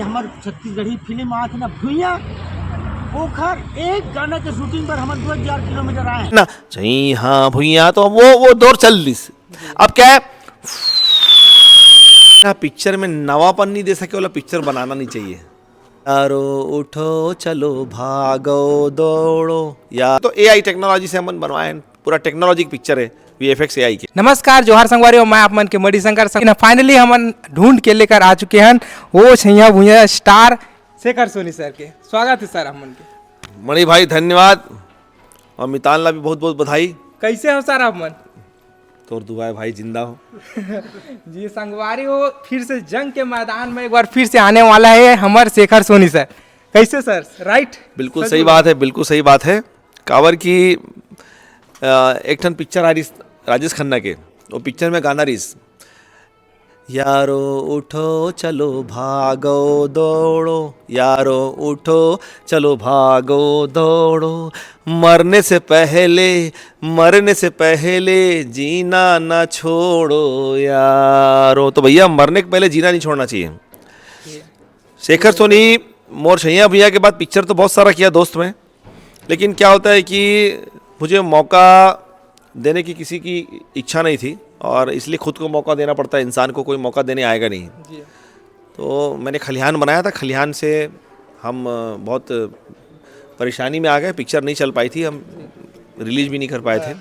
हमार छत्तीसगढ़ी फिल्म आत ना भुइया ओखर एक गाना के शूटिंग पर हम 2000 किलोमीटर आए ना सही हाँ भुइया तो वो दौर चल रही। अब क्या है पिक्चर में नवापन नहीं दे सके वाला पिक्चर बनाना नहीं चाहिए। यारो उठो चलो भागो दौड़ो या तो एआई टेक्नोलॉजी से हम बनवाए हैं, पूरा टेक्नोलॉजी की पिक्चर है वीएफएक्स एआई के। नमस्कार जोहार संगवारी और मैं आप मन के मणिशंकर फाइनली हम ढूंढ के लेकर आ चुके हैं वो छैया भुइया स्टार शेखर सोनी सर के। स्वागत है सर हमन के। मणि भाई धन्यवाद और मितान ला भी बहुत बहुत बधाई। कैसे हो सर आप मन? तोर दुआएं भाई जिंदा हो। जी संगवारी हो फिर से जंग के मैदान में एक बार फिर से आने वाला है हमारे शेखर सोनी सर। कैसे सर? राइट बिल्कुल सही बात है, बिल्कुल सही बात है। कावर की एक ठन पिक्चर आ रही राजेश खन्ना के, वो पिक्चर में गाना रहीस यारो उठो चलो भागो दौड़ो, यारो उठो चलो भागो दौड़ो, मरने से पहले जीना ना छोड़ो यारो। तो भैया मरने के पहले जीना नहीं छोड़ना चाहिए। शेखर सोनी मोर छैया भैया के बाद पिक्चर तो बहुत सारा किया दोस्त में, लेकिन क्या होता है कि मुझे मौका देने की किसी की इच्छा नहीं थी और इसलिए खुद को मौका देना पड़ता है। इंसान को कोई मौका देने आएगा नहीं जी। तो मैंने खलिहान बनाया था, खलिहान से हम बहुत परेशानी में आ गए, पिक्चर नहीं चल पाई थी, हम रिलीज भी नहीं कर पाए थे।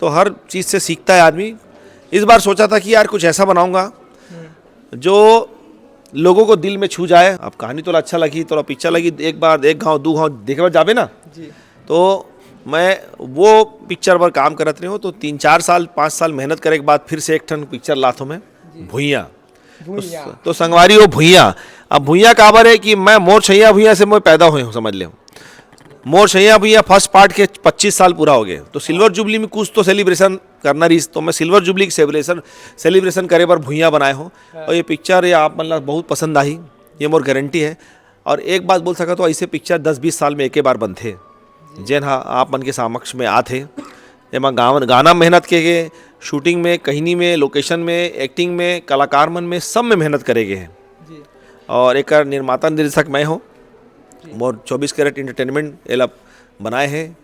तो हर चीज़ से सीखता है आदमी। इस बार सोचा था कि यार कुछ ऐसा बनाऊंगा जो लोगों को दिल में छू जाए। अब कहानी थोड़ा अच्छा लगी, थोड़ा पिक्चर लगी, एक बार एक गाँव दो गाँव देखे बार जावे ना जी। तो मैं वो पिक्चर पर काम करत रही हूँ। तो 3-4 साल 5 साल मेहनत करे के बाद फिर से एक ठन पिक्चर लाथों में भुइया। तो संगवारी हो भुइया। अब भुइया काबर है कि मैं मोर छैया भुइया से मैं पैदा हुए हूँ, समझ ले। मोर छैया भुइया फर्स्ट पार्ट के 25 साल पूरा हो गए, तो सिल्वर जुबली में कुछ तो सेलिब्रेशन करना रही। तो मैं सिल्वर जुबली की सेलिब्रेशन करे पर भुइया बनाए हूँ। और ये पिक्चर ये आप मतलब बहुत पसंद आई, ये मोर गारंटी है। और एक बात बोल सका तो ऐसे पिक्चर 10-20 साल में एक बार बनते जेन हाँ आप मन के समक्ष में आते। एमा गाना मेहनत के शूटिंग में, कहानी में, लोकेशन में, एक्टिंग में, कलाकार मन में, सब में मेहनत करेगे हैं। और एक निर्माता निर्देशक मैं हूँ। मोर 24 कैरेट इंटरटेनमेंट एला बनाए हैं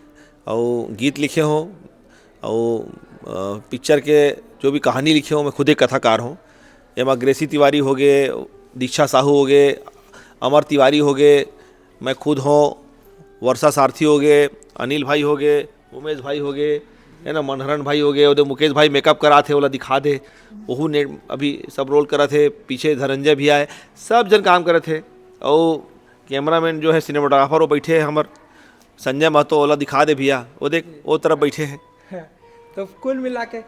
और गीत लिखे हों और पिक्चर के जो भी कहानी लिखे हों, मैं खुद एक कथाकार हूँ। एमा ग्रेसी तिवारी हो गए, दीक्षा साहू हो गए, अमर तिवारी हो गए, मैं खुद हूँ, वर्षा सारथी हो गए, अनिल भाई हो गए, उमेश भाई हो गए, है ना, मनहरन भाई हो गए, उधर मुकेश भाई मेकअप करा थे, बोला दिखा दे, वहू ने अभी सब रोल करा थे। पीछे धनंजय भी आए, सब जन काम करे थे। और कैमरामैन जो है सिनेमाटोग्राफर वो बैठे हैं हमार संजय महतो, बोला दिखा दे भैया, वो देख वो तरफ बैठे हैं। तो कुल मिला के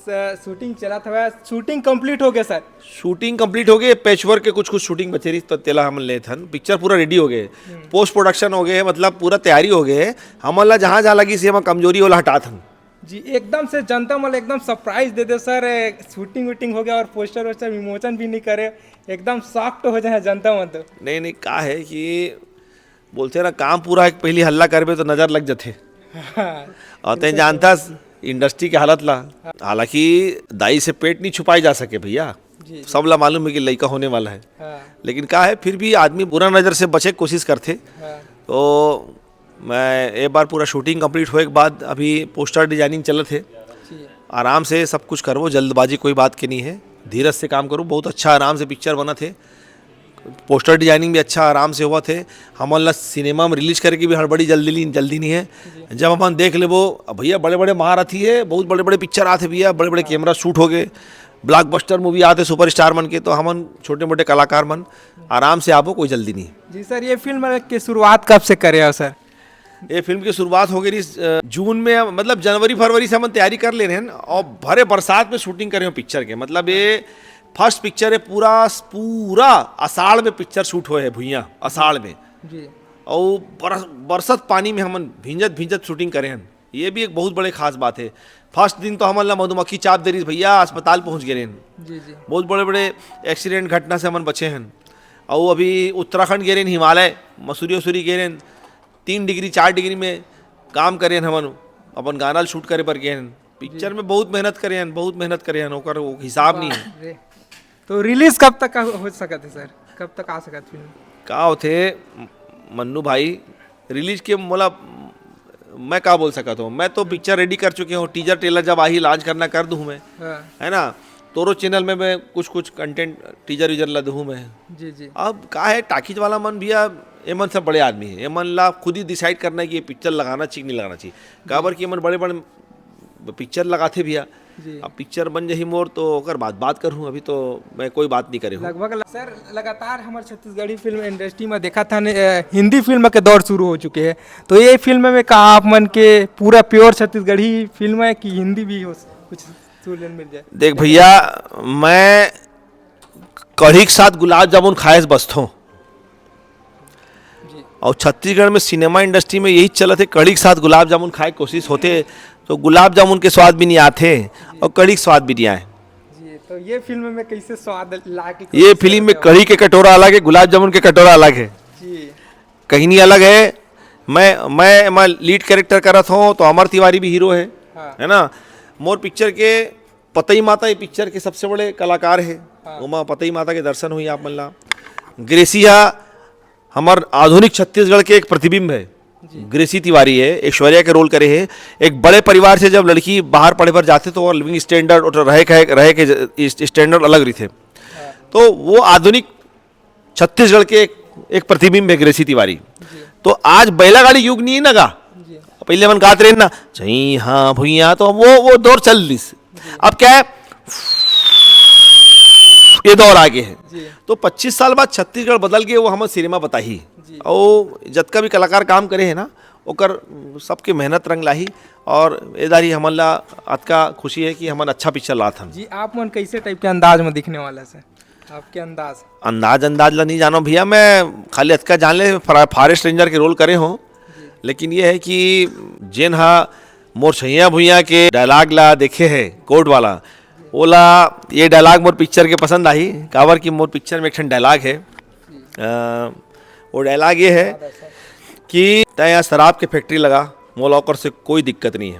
शूटिंग चला था, शूटिंग कंप्लीट हो गया सर? शूटिंग कंप्लीट हो गए, पैचवर्क के कुछ शूटिंग बचे रही तो तेला हम ले थन। पिक्चर पूरा रेडी हो गए, पोस्ट प्रोडक्शन हो गए, मतलब पूरा तैयारी हो गए। हमला जहाँ जहाँ लगी सी हम कमजोरी वाला हटा थन जी। एकदम से जनता मतलब एकदम सरप्राइज दे दे सर, शूटिंग वूटिंग हो गया और पोस्टर वोस्टर विमोचन भी नहीं करे, एकदम सॉफ्ट हो जाए जनता मतलब। नहीं का है कि बोलते ना काम पूरा है, पहली हल्ला करबे तो नजर लग जाते। और ते जानता इंडस्ट्री के हालत ला, हालांकि दाई से पेट नहीं छुपाई जा सके भैया, सब ला मालूम है कि लड़का होने वाला है। लेकिन क्या है फिर भी आदमी बुरा नज़र से बचे कोशिश करते। तो मैं एक बार पूरा शूटिंग कंप्लीट होए के बाद अभी पोस्टर डिजाइनिंग चल थे। आराम से सब कुछ करो, जल्दबाजी कोई बात की नहीं है, धीरज से काम करो। बहुत अच्छा आराम से पिक्चर बना थे, पोस्टर डिजाइनिंग भी अच्छा आराम से हुआ थे। हमारा सिनेमा में रिलीज करके भी हड़बड़ी जल्दी नहीं है। जब अपन देख ले वो भैया बड़े बड़े महारथी है, बहुत बड़े बड़े पिक्चर आते भैया, बड़े बड़े कैमरा शूट हो गए, ब्लॉकबस्टर मूवी आते सुपरस्टार मन के। तो हमन छोटे मोटे कलाकार मन आराम से आवो, कोई जल्दी नहीं जी। सर ये फिल्म की शुरुआत कब से करे हो सर? ये फिल्म की शुरुआत हो गई जून में, मतलब जनवरी फरवरी से हम तैयारी कर ले रहे हैं और भरे बरसात में शूटिंग कर रहे हो पिक्चर के। मतलब ये फर्स्ट पिक्चर है, पूरा आषाढ़ में पिक्चर शूट हुए है भुइया, आषाढ़ में जी। और बरसत पानी में हम भींजत शूटिंग करे हैं। ये भी एक बहुत बड़े खास बात है। फर्स्ट दिन तो हमारा मधुमक्खी चाप दे रही भैया, अस्पताल पहुंच गए हैं जी। बहुत बड़े बड़े एक्सीडेंट घटना से हम बचे हैं। और अभी उत्तराखंड गए हैं, हिमालय मसूरी गए हैं, 3 डिग्री 4 डिग्री में काम करे हम अपन गाना शूट करे पर गए हैं। पिक्चर में बहुत मेहनत करे हैं, ओकर वो हिसाब नहीं है। तो रिलीज कब तक हो सकता है सर? कब तक आ सकत फिल्म? का होते मन्नू भाई रिलीज के मोला मैं का बोल सकता हूँ। मैं तो पिक्चर रेडी कर चुके हूँ, टीजर ट्रेलर जब आही लॉन्च करना कर दूँ मैं, हाँ, है ना। तोरो चैनल में मैं कुछ कुछ कंटेंट टीजर वीजर ला दूँ मैं। जी जी अब का है टाकीज वाला मन भैया, ये मन सब बड़े आदमी है, ये मन ला खुद ही डिसाइड करना है कि ये पिक्चर लगाना चाहिए नहीं लगाना चाहिए। काबर कि ये मन बड़े बड़े पिक्चर लगाते भैया। जी। अब पिक्चर बन जही मोर तो ओकर बात करूँ, अभी तो मैं कोई बात नहीं करे हूँ। लगभग सर लगातार हमारे छत्तीसगढ़ी फिल्म इंडस्ट्री में देखा था हिंदी फिल्म के दौर शुरू हो चुके हैं, तो ये फिल्म में कहा आप मन के पूरा प्योर छत्तीसगढ़ी फिल्म है कि हिंदी भी हो कुछ सुनने मिल जाए? देख भैया, मैं कढ़ी के साथ गुलाब जामुन खाए बसत हूँ, जी और छत्तीसगढ़ में सिनेमा इंडस्ट्री में यही चलत है, कढ़ी के साथ गुलाब जामुन खाए कोशिश होते तो गुलाब जामुन के स्वाद भी नहीं आते और कढ़ी के स्वाद भी नहीं आए। जी। तो ये फिल्म में कैसे स्वाद ला के ये फिल्म में कढ़ी के कटोरा अलग है, गुलाब जामुन के कटोरा अलग है, जी कहानी अलग है। मैं लीड कैरेक्टर करत हूँ तो अमर तिवारी भी हीरो हाँ। है ना। मोर पिक्चर के पतई माता ये पिक्चर के सबसे बड़े कलाकार है। हाँ। उमा पतई माता के दर्शन हुई आप मन ला। ग्रेसिया हमार आधुनिक छत्तीसगढ़ के एक प्रतिबिंब है। ग्रेसी तिवारी है, ऐश्वर्या के रोल करे है। एक बड़े परिवार से जब लड़की बाहर पढ़े पर जाते तो वो लिविंग स्टैंडर्ड और रहे के स्टैंडर्ड अलग रही थे, तो वो आधुनिक छत्तीसगढ़ के एक प्रतिबिंब है ग्रेसी तिवारी। तो आज बैलागाड़ी युग नहीं है ना गा, जी पहले मन गाते रहे ना जही हाँ भुइया, तो वो दौर चल रही। अब क्या है, ये दौर आगे है। जी तो 25 साल बाद छत्तीसगढ़ बदल गए, वो हम सिनेमा बताही। जी। और जतका भी कलाकार काम करे है ना, ओकर सबके मेहनत रंग लाही, और एदारी हमन ला अतका खुशी है कि हमन अच्छा पिक्चर लात हन। जी। आप मन कैसे टाइप के अंदाज में दिखने वाला सर, आपके अंदाज ला नहीं जानो भैया, मैं खाली अतका जान ले फॉरेस्ट रेंजर के रोल करे हो। लेकिन ये है कि जेन हा मोर छैया भुइया के डायलॉग ला देखे है कोर्ट वाला, ओला ये डायलॉग मोर पिक्चर के पसंद आई। काबर की मोर पिक्चर में एक ठन डायलॉग है, वो डायलॉग ये है कि तय यहाँ शराब के फैक्ट्री लगा, मोला ओकर से कोई दिक्कत नहीं है।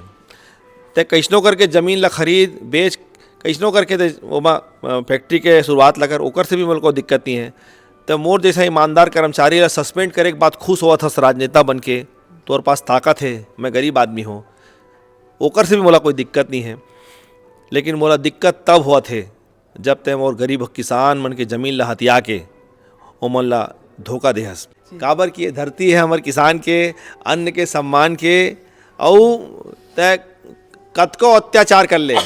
तय कैसनो करके ज़मीन ला खरीद बेच, कैसनो करके वो फैक्ट्री के शुरुआत लगर, ओकर से भी मोला कोई दिक्कत नहीं है। तो मोर जैसा ईमानदार कर्मचारी ला सस्पेंड करे के बाद खुश हुआ था राजनेता बन के, तोर पास ताकत है, मैं गरीब आदमी हूँ, ओकर से भी मोला कोई दिक्कत नहीं है। लेकिन मोला दिक्कत तब हुआ थे जब तय मोर गरीब किसान मन के ज़मीन ला हथिया के ओ मन ला धोखा देहस। काबर की ये धरती है हमार किसान के अन्न के सम्मान के, और तय कतको अत्याचार कर ले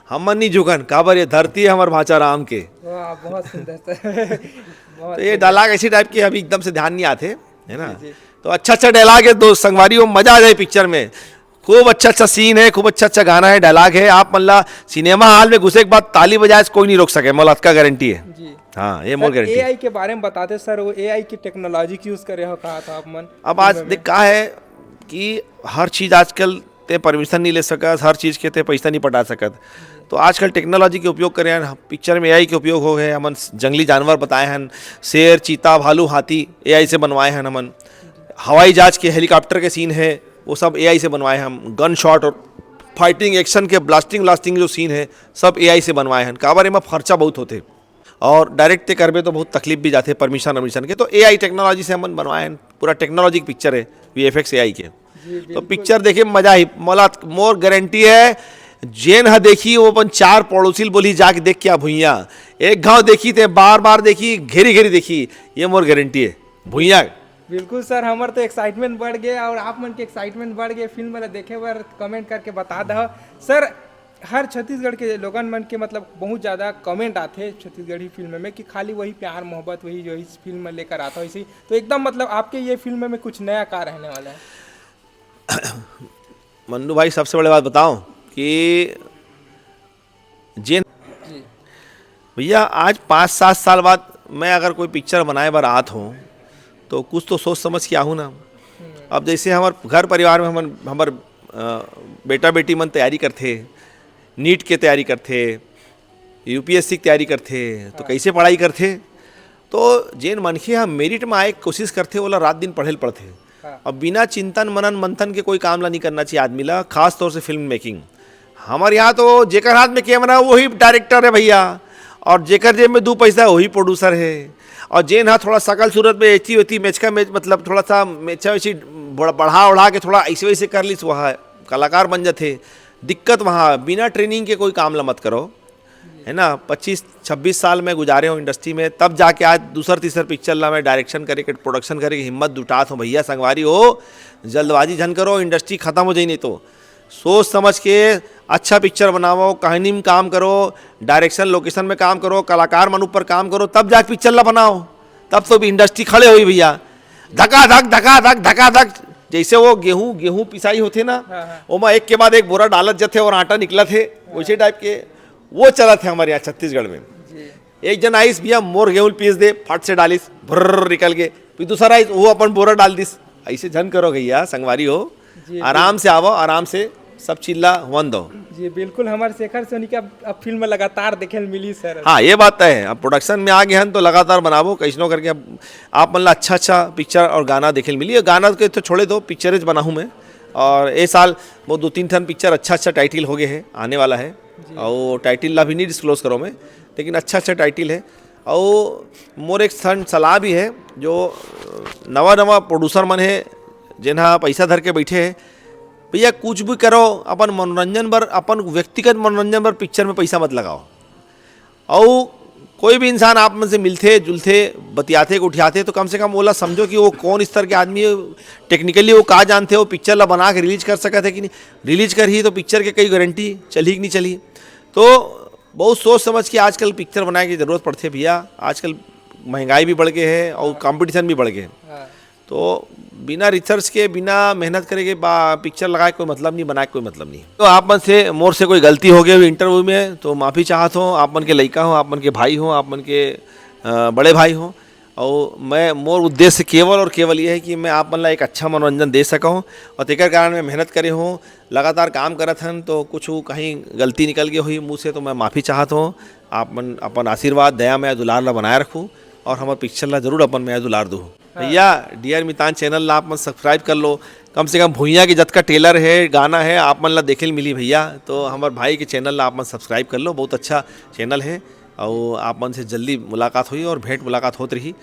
हमन नहीं झुकन। काबर ये धरती है हमार भाचा राम के। वाह, बहुत सुंदर सर। तो ये डायलॉग ऐसी टाइप के अभी एकदम से ध्यान नहीं आते है ना। तो अच्छा डायलॉग है दोस्त संगवारी, मजा आ जाए पिक्चर में। खूब अच्छा सीन है, खूब अच्छा गाना है, डायलॉग है। आप मल्ला सिनेमा हॉल में घुसे के बाद ताली बजाए कोई नहीं रोक सके, मोला का गारंटी है जी। हाँ, ये मोर गारंटी। एआई के बारे में बताते सर, वो एआई की टेक्नोलॉजी की यूज करे हो कहा था आप मन। अब आज देख का है कि हर चीज़ आजकल ते परमिशन नहीं ले सकत, हर चीज़ के ते पैसा नहीं पटा सकत। तो आजकल टेक्नोलॉजी के उपयोग करे हैं, पिक्चर में एआई के उपयोग हो गए। हमन जंगली जानवर बताए हैं, शेर, चीता, भालू, हाथी एआई से बनवाए हैं। हमन हवाई जहाज के हेलीकॉप्टर के सीन है वो सब एआई से बनवाए हैं। हम गन शॉट और फाइटिंग एक्शन के ब्लास्टिंग जो सीन है सब एआई से बनवाए हैं। काबर में खर्चा बहुत होते और डायरेक्ट करबे तो बहुत तकलीफ भी जाते परमिशन के। तो एआई टेक्नोलॉजी से हमन बनवाए हैं। पूरा टेक्नोलॉजी की पिक्चर है, वीएफएक्स एआई के। तो पिक्चर देखे मजा ही, मोला मोर गारंटी है। जेन हा देखी वो अपन 4 पड़ोसी बोली जाके देख के आ भुइया, एक गांव देखी थे बार बार देखी, घेरी देखी, ये मोर गारंटी है भुइया। बिल्कुल सर, हमारे तो एक्साइटमेंट बढ़ गया और आप मन के एक्साइटमेंट बढ़ गए। फिल्म वाला देखे बार कमेंट करके बता दो सर। हर छत्तीसगढ़ के लोगन मन के मतलब बहुत ज़्यादा कमेंट आते छत्तीसगढ़ी फिल्म में कि खाली वही प्यार मोहब्बत वही जो इस फिल्म में लेकर आता है, इसी तो एकदम मतलब आपके ये फिल्म में कुछ नया का रहने वाला है। मन्नू भाई सबसे बड़ी बात बताऊं कि जेन भैया आज 5-7 साल बाद मैं अगर कोई पिक्चर बनाए बार आत हूँ तो कुछ तो सोच समझ के आहूँ ना। अब जैसे हमार घर परिवार में हमार बेटा बेटी मन तैयारी करते, नीट के तैयारी करते, यूपीएससी की तैयारी करते, तो कैसे पढ़ाई करते। तो जेन मनखे हम मेरिट में आए कोशिश करते ओला रात दिन पढ़े पड़ते। अब बिना चिंतन मनन मंथन के कोई काम ला नहीं करना चाहिए आदमी ला, खास तौर से फिल्म मेकिंग। हमारे यहाँ तो जेकर हाथ में कैमरा वही डायरेक्टर है भैया, और जेकर जेब में 2 पैसा वही प्रोड्यूसर है। और जेन हाँ थोड़ा सकल सूरत में एची होती मैच का मैच मतलब थोड़ा सा मैचा वैसी बढ़ा उड़ा के थोड़ा ऐसे वैसे कर लीस वहाँ कलाकार बन जाते। दिक्कत वहाँ बिना ट्रेनिंग के कोई काम ला मत करो, है ना। 25-26 साल में गुजारे हो इंडस्ट्री में, तब जाके आज दूसर तीसर पिक्चर ला मैं डायरेक्शन करे के प्रोडक्शन करे की हिम्मत जुटात हूँ। भैया संगवारी हो, जल्दबाजी झन करो, इंडस्ट्री खत्म हो जाए। नहीं तो सोच समझ के अच्छा पिक्चर बनाओ, कहानी में काम करो, डायरेक्शन लोकेशन में काम करो, कलाकार मन ऊपर काम करो, तब जाके पिक्चर ला बनाओ। तब तो भी इंडस्ट्री खड़े हुई भैया, धका धक जैसे वो गेहूं पिसाई होते ना, वो में एक के बाद एक बोरा डालत जाते और आटा निकला थे, उसी टाइप के वो चला थे हमारे यहाँ छत्तीसगढ़ में। एक जन आइस भैया मोर गेहूं पीस दे, फट से डालिस भर्र निकल के, फिर दूसरा आइस वो अपन बोरा डाल दिस। ऐसे झन करो भैया संगवारी हो, आराम से आवो, आराम से सब चिल्ला वन दो। जी बिल्कुल, हमारे शेखर सोनी के अब फिल्म लगातार देखे मिली सर। हाँ ये बात है, अब प्रोडक्शन में आ गए हैं तो लगातार बनावो कैसनो करके। अब आप मतलब अच्छा पिक्चर और गाना देखे मिली। गाना के तो छोड़े दो, पिक्चरेज बना हूँ मैं। और ये साल वो 2-3 ठन पिक्चर अच्छा टाइटिल हो गए हैं, आने वाला है। और टाइटिल ला भी नहीं डिस्क्लोज करो मैं, लेकिन अच्छा टाइटिल है। और मोर एक सलाह भी है, जो नवा प्रोड्यूसर मन है जिन्हा पैसा धर के बैठे हैं, भैया कुछ भी करो अपन मनोरंजन पर, अपन व्यक्तिगत मनोरंजन पर पिक्चर में पैसा मत लगाओ। और कोई भी इंसान आप में से मिलते जुलते बतियाते उठियाते तो कम से कम बोला समझो कि वो कौन स्तर के आदमी है, टेक्निकली वो कहाँ जानते हो, पिक्चर ला बना के रिलीज कर सकते है कि नहीं। रिलीज कर ही तो पिक्चर के कई गारंटी चली कि नहीं चली। तो बहुत सोच समझ के आजकल पिक्चर बनाने की ज़रूरत पड़ती है भैया। आजकल महंगाई भी बढ़ गई है और कंपटीशन भी बढ़ गए, तो बिना रिसर्च के बिना मेहनत करे के पिक्चर लगाए कोई मतलब नहीं, बनाए कोई मतलब नहीं। तो आप मन से मोर से कोई गलती हो गई इंटरव्यू में तो माफ़ी चाहत हो। आप मन के लड़का हो, आप मन के भाई हो, आप मन के बड़े भाई हो। और मैं मोर उद्देश्य केवल और केवल ये है कि मैं आप मन ला एक अच्छा मनोरंजन दे सका हूँ। और तेकर कारण मैं मेहनत करे हूँ, लगातार काम करत हन, तो कुछ कहीं गलती निकल गई हुई मुँह से तो मैं माफ़ी चाहत हूँ। आप मन अपन आशीर्वाद दया में दुलार ला बनाए रखूँ और हमारे पिक्चर ला जरूर अपन में दुलार दूँ। भैया डियर मितान चैनल ला आप मन सब्सक्राइब कर लो, कम से कम भुइयाँ के जत का टेलर है गाना है आप मन ला देखे मिली भैया। तो हमारे भाई के चैनल ला आप मन सब्सक्राइब कर लो, बहुत अच्छा चैनल है। और आप मन से जल्दी मुलाकात हुई और भेंट मुलाकात होती रही।